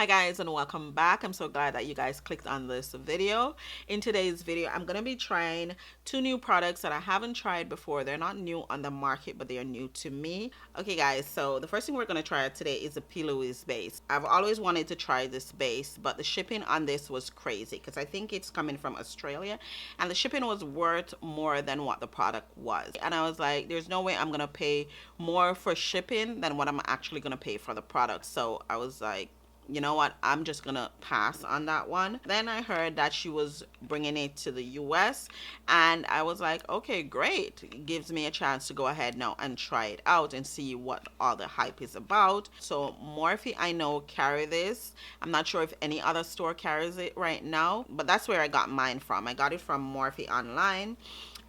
Hi guys, and welcome back. I'm so glad that you guys clicked on this video. In today's video, I'm going to be trying two new products that I haven't tried before. They're not new on the market, but they are new to me. Okay guys, so the first thing we're going to try today is the P. Louise base. I've always wanted to try this base, but the shipping on this was crazy because I think it's coming from Australia and the shipping was worth more than what the product was. And I was like, there's no way I'm going to pay more for shipping than what I'm actually going to pay for the product. So I was like, you know what, I'm just gonna pass on that one. Then I heard that she was bringing it to the US and I was like, okay, great. It gives me a chance to go ahead now and try it out and see what all the hype is about. So Morphe, I know, carry this. I'm not sure if any other store carries it right now, but that's where I got mine from. I got it from Morphe online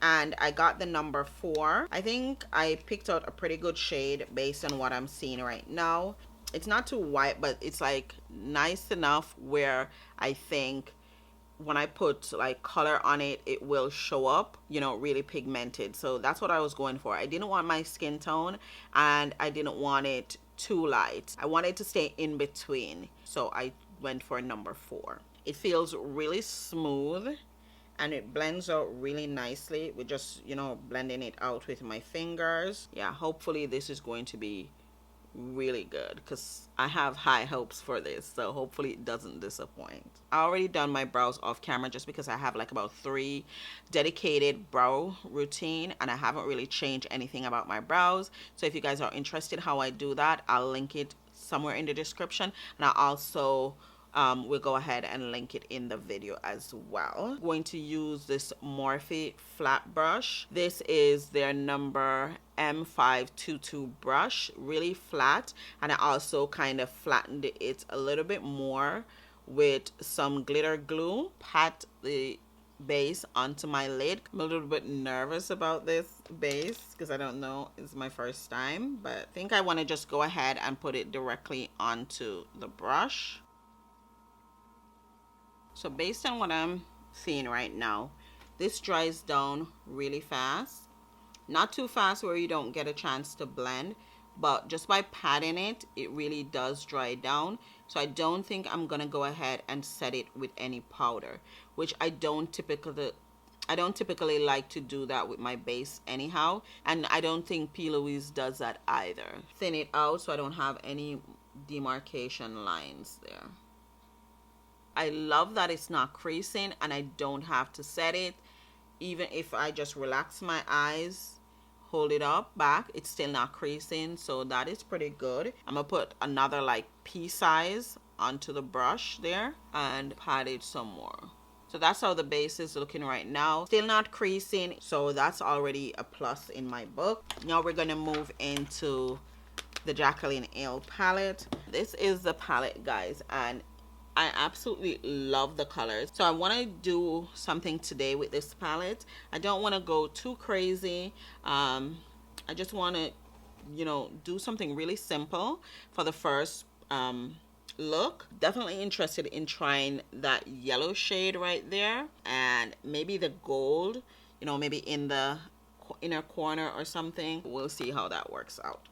and I got the number 4. I think I picked out a pretty good shade based on what I'm seeing right now. It's not too white, but it's like nice enough where I think when I put like color on it, it will show up, you know, really pigmented. So that's what I was going for. I didn't want my skin tone and I didn't want it too light. I wanted to stay in between. So I went for number 4. It feels really smooth and it blends out really nicely with just, you know, blending it out with my fingers. Yeah, hopefully this is going to be really good because I have high hopes for this, so hopefully it doesn't disappoint. I already done my brows off camera just because I have like about 3 dedicated brow routine and I haven't really changed anything about my brows. So if you guys are interested how I do that, I'll link it somewhere in the description, and I also we'll go ahead and link it in the video as well. I'm going to use this Morphe flat brush. This is their number M522 brush, really flat, and I also kind of flattened it a little bit more with some glitter glue. Pat the base onto my lid. I'm a little bit nervous about this base because I don't know, it's my first time, but I think I want to just go ahead and put it directly onto the brush. So based on what I'm seeing right now, this dries down really fast. Not too fast where you don't get a chance to blend, but just by patting it, it really does dry down. So I don't think I'm gonna go ahead and set it with any powder, which I don't typically like to do that with my base anyhow, and I don't think P. Louise does that either. Thin it out so I don't have any demarcation lines there. I love that it's not creasing and I don't have to set it. Even if I just relax my eyes, hold it up back, it's still not creasing, so that is pretty good. I'm gonna put another like pea size onto the brush there and pat it some more. So that's how the base is looking right now. Still not creasing, so that's already a plus in my book. Now we're gonna move into the Jacqueline Ale palette. This is the palette, guys, and I absolutely love the colors. So I want to do something today with this palette. I don't want to go too crazy. I just want to, you know, do something really simple for the first look. Definitely interested in trying that yellow shade right there and maybe the gold, you know, maybe in the inner corner or something. We'll see how that works out.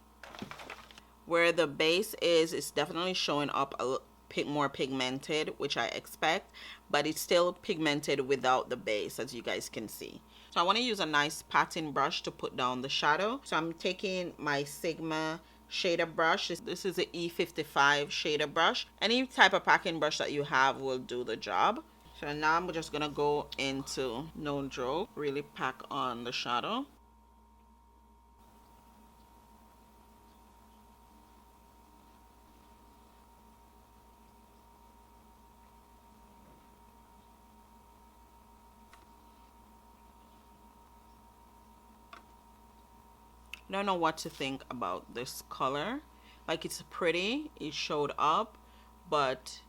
Where the base is, it's definitely showing up a more pigmented, which I expect, but it's still pigmented without the base, as you guys can see. So I want to use a nice patting brush to put down the shadow. So I'm taking my Sigma shader brush. This is the E55 shader brush. Any type of packing brush that you have will do the job. So now I'm just gonna go into No Joke, really pack on the shadow. I don't know what to think about this color. Like, it's pretty, it showed up, but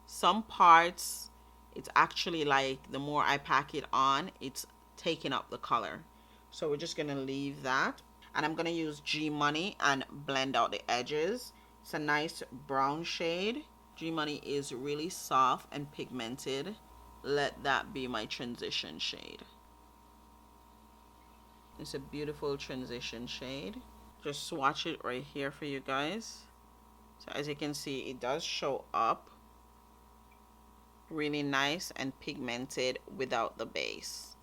some parts it's actually like the more I pack it on, it's taking up the color. So we're just gonna leave that, and I'm gonna use G Money and blend out the edges. It's a nice brown shade. G Money is really soft and pigmented. Let that be my transition shade. It's a beautiful transition shade. Just swatch it right here for you guys. So as you can see, it does show up really nice and pigmented without the base.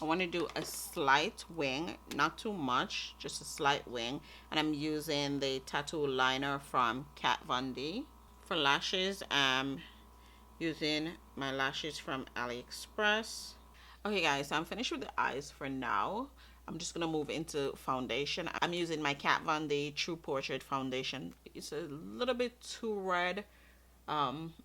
I want to do a slight wing, not too much, just a slight wing. And I'm using the tattoo liner from Kat Von D. For lashes, I'm using my lashes from AliExpress. Okay guys, so I'm finished with the eyes for now. I'm just gonna move into foundation. I'm using my Kat Von D True Portrait foundation. It's a little bit too red.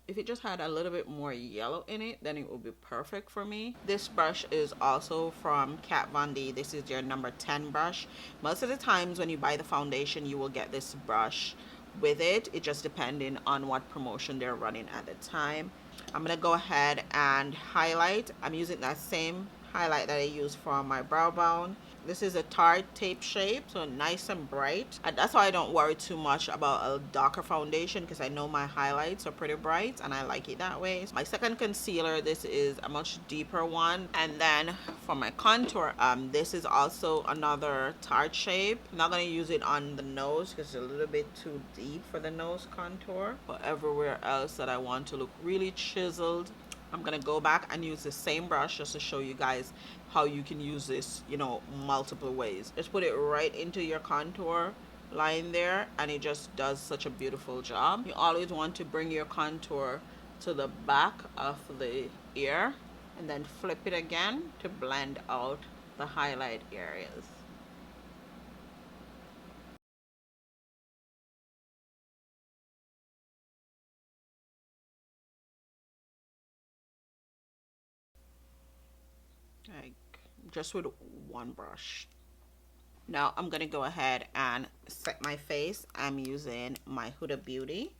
If it just had a little bit more yellow in it, then it would be perfect for me. This brush is also from Kat Von D. This is your number 10 brush. Most of the times when you buy the foundation, you will get this brush with it. It just depending on what promotion they're running at the time. I'm gonna go ahead and highlight. I'm using that same highlight that I used for my brow bone. This is a tart tape shape, so nice and bright. And that's why I don't worry too much about a darker foundation, because I know my highlights are pretty bright and I like it that way. My second concealer, this is a much deeper one. And then for my contour, this is also another tart shape. I'm not going to use it on the nose because it's a little bit too deep for the nose contour. But everywhere else that I want to look really chiseled, I'm gonna go back and use the same brush just to show you guys how you can use this, you know, multiple ways. Just put it right into your contour line there, and it just does such a beautiful job. You always want to bring your contour to the back of the ear and then flip it again to blend out the highlight areas. Like just with one brush. Now I'm gonna go ahead and set my face. I'm using my Huda Beauty.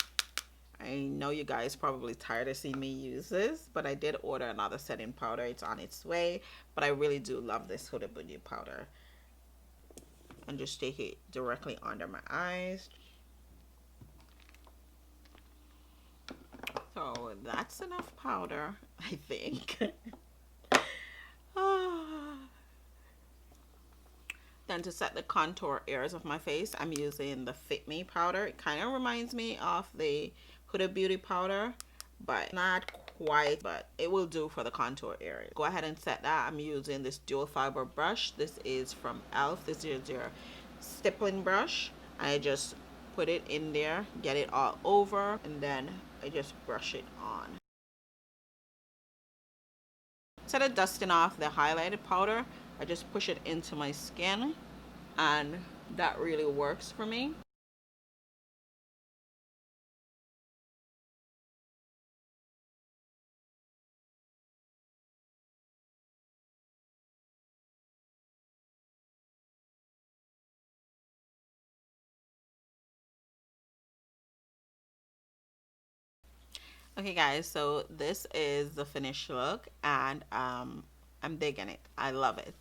I know you guys probably tired of seeing me use this, but I did order another setting powder. It's on its way, but I really do love this Huda Beauty powder. And just take it directly under my eyes. So that's enough powder, I think. Then to set the contour areas of my face, I'm using the Fit Me powder. It kind of reminds me of the Huda Beauty powder, but not quite, but it will do for the contour area. Go ahead and set that. I'm using this dual fiber brush. This is from e.l.f. This is your stippling brush. I just put it in there, get it all over, and then I just brush it on. Instead of dusting off the highlighted powder, I just push it into my skin, and that really works for me. Okay guys, so this is the finished look, and I'm digging it. I love it.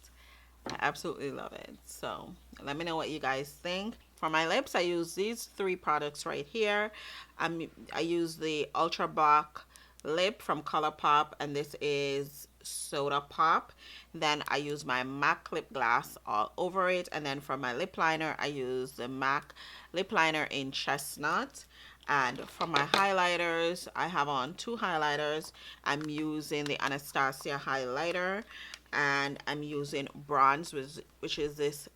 I absolutely love it. So let me know what you guys think. For my lips, I use these three products right here. I use the Ultra Black lip from ColourPop, and this is Soda Pop. Then I use my MAC lip gloss all over it, and then for my lip liner, I use the MAC lip liner in Chestnut. And for my highlighters, I have on two highlighters. I'm using the Anastasia highlighter, and I'm using bronze, which is this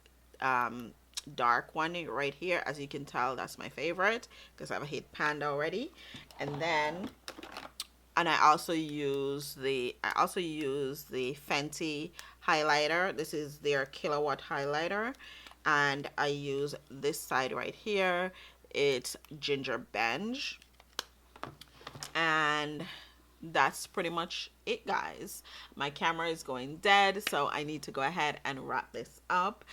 dark one right here. As you can tell, that's my favorite because I've hit Panda already. And then I also use the Fenty highlighter. This is their Kilowatt highlighter, and I use this side right here. It's Ginger Benge, and that's pretty much it, guys. My camera is going dead, so I need to go ahead and wrap this up.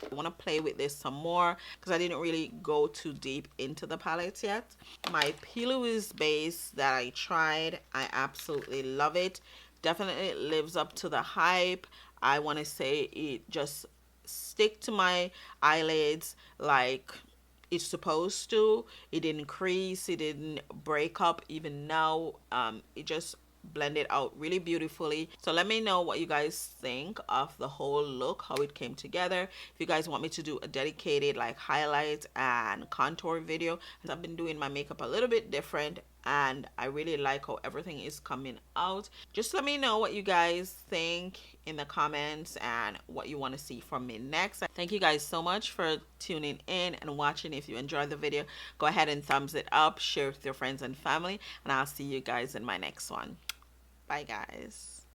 I want to play with this some more because I didn't really go too deep into the palette yet. My P. Louise base that I tried, I absolutely love it. Definitely lives up to the hype. I want to say it just stick to my eyelids like it's supposed to. It didn't crease, it didn't break up. Even now, it just blend it out really beautifully. So let me know what you guys think of the whole look, how it came together. If you guys want me to do a dedicated like highlight and contour video, as I've been doing my makeup a little bit different and I really like how everything is coming out. Just let me know what you guys think in the comments and what you want to see from me next. Thank you guys so much for tuning in and watching. If you enjoyed the video, go ahead and thumbs it up, share with your friends and family, and I'll see you guys in my next one. Bye guys.